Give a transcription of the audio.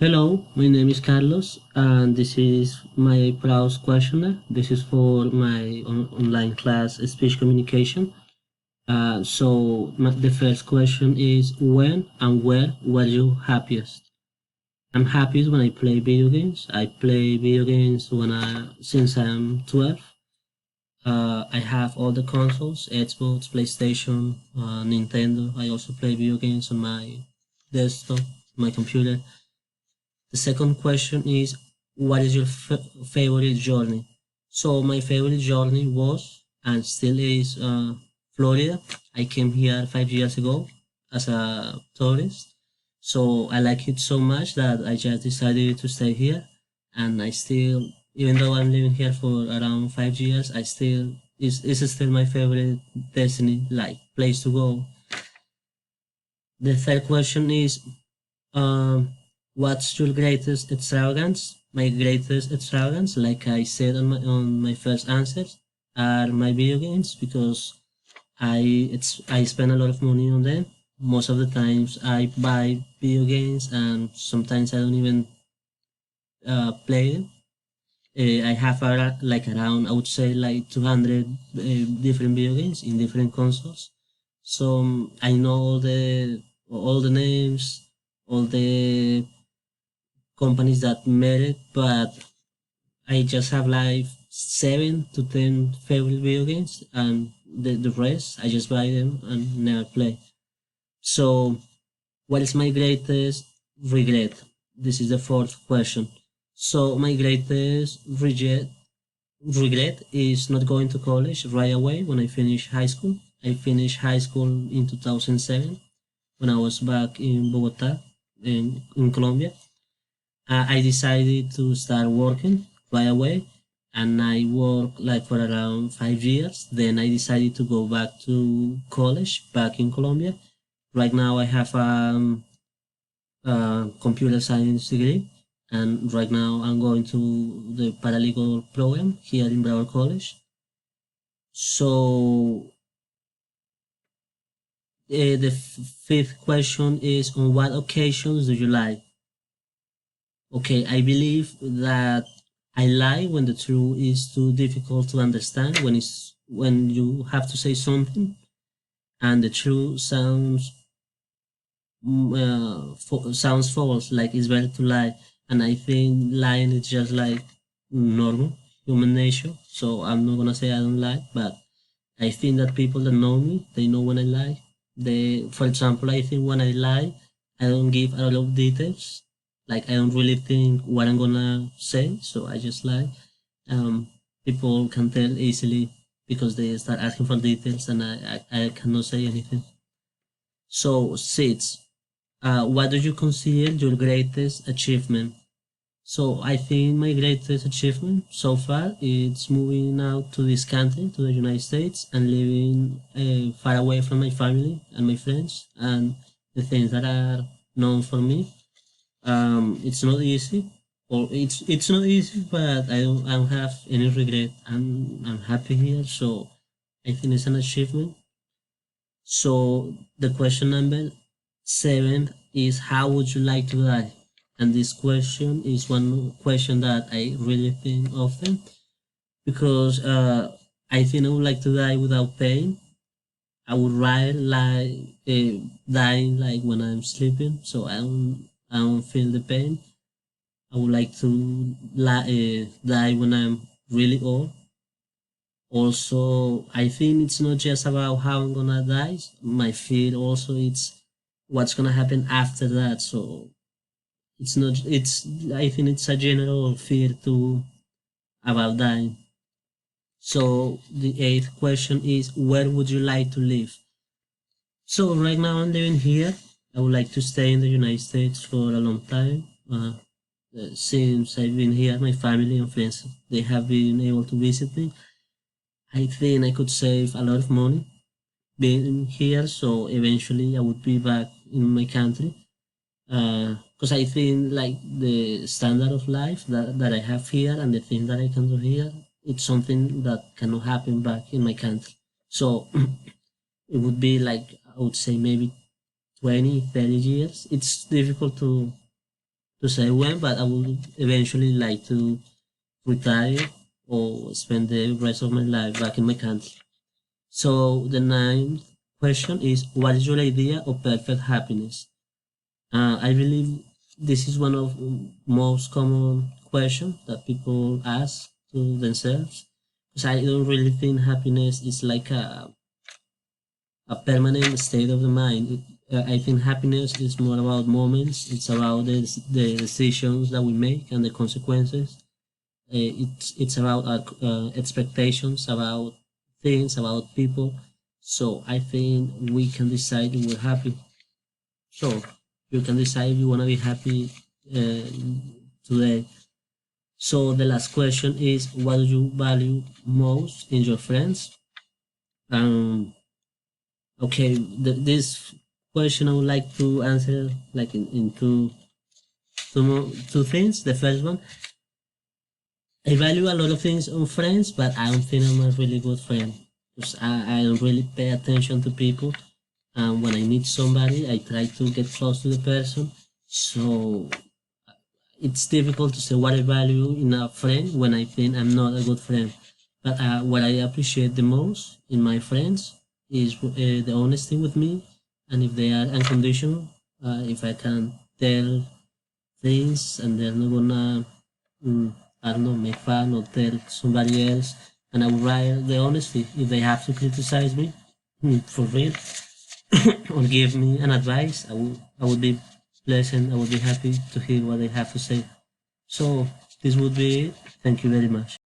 Hello, my name is Carlos, and this is my browse questionnaire. This is for my online class speech communication. The first question is when and where were you happiest? I'm happiest when I play video games. I play video games since I'm 12. I have all the consoles: Xbox, PlayStation, Nintendo. I also play video games on my desktop, my computer. The second question is, what is your favorite journey? So my favorite journey was and still is Florida. I came here 5 years ago as a tourist. So I like it so much that I just decided to stay here. And I still, even though I'm living here for around 5 years, it's still my favorite destiny, like place to go. The third question is, um, what's your greatest extravagance? My greatest extravagance, like I said on my first answers, are my video games because I spend a lot of money on them. Most of the times I buy video games and sometimes I don't even play them. I have like around, I would say, like 200 different video games in different consoles. So I know all the names, all the companies that made it, but I just have like 7 to 10 favorite video games, and the rest I just buy them and never play. So, what is my greatest regret? This is the fourth question. So, my greatest regret is not going to college right away when I finish high school. I finished high school in 2007 when I was back in Bogota, in Colombia. I decided to start working right away, and I worked like for around 5 years. Then I decided to go back to college back in Colombia. Right now, I have a computer science degree, and right now I'm going to the paralegal program here in Broward College. So the fifth question is, on what occasions do you lie? Okay, I believe that I lie when the truth is too difficult to understand, when you have to say something and the truth sounds false, like it's better to lie. And I think lying is just like normal human nature. So I'm not gonna say I don't lie, but I think that people that know me, they know when I lie. For example, I think when I lie, I don't give a lot of details. Like I don't really think what I'm gonna say, so I just lie. Um, People can tell easily because they start asking for details, and I cannot say anything. So, Sits, what do you consider your greatest achievement? So I think my greatest achievement so far is moving out to this country, to the United States, and living far away from my family and my friends and the things that are known for me. It's not easy, or it's not easy, but I don't have any regret. I'm happy here, so I think it's an achievement. So the question number 7 is, how would you like to die? And this question is one question that I really think often because I think I would like to die without pain. I would rather like dying like when I'm sleeping, so I don't feel the pain. I would like to die when I'm really old. Also, I think it's not just about how I'm gonna die. My fear also it's what's gonna happen after that. So it's not. It's I think it's a general fear to about dying. So the eighth question is, where would you like to live? So right now I'm living here. I would like to stay in the United States for a long time. Since I've been here, my family and friends they have been able to visit me. I think I could save a lot of money being here, so eventually I would be back in my country. Because I think like the standard of life that I have here and the things that I can do here, it's something that cannot happen back in my country. So it would be like I would say maybe 20, 30 years. It's difficult to say when, but I would eventually like to retire or spend the rest of my life back in my country. So the ninth question is, what is your idea of perfect happiness? I believe this is one of the most common questions that people ask to themselves. Because I don't really think happiness is like a permanent state of the mind. I think happiness is more about moments. It's about the decisions that we make and the consequences. It's about our expectations, about things, about people. So I think we can decide if we're happy. So you can decide if you want to be happy uh, today. So the last question is, what do you value most in your friends? Um, okay, this question I would like to answer like in two things. The first one, I value a lot of things on friends, but I don't think I'm a really good friend. Because I don't really pay attention to people. And when I meet somebody, I try to get close to the person. So it's difficult to say what I value in a friend when I think I'm not a good friend. But what I appreciate the most in my friends is the honesty with me, and if they are unconditional, if I can tell things and they're not gonna, mm, I don't know, make fun or tell somebody else, and I would rather the honesty. If they have to criticize me, for real, or give me an advice, I would be pleasant. I would be happy to hear what they have to say. So this would be it. Thank you very much.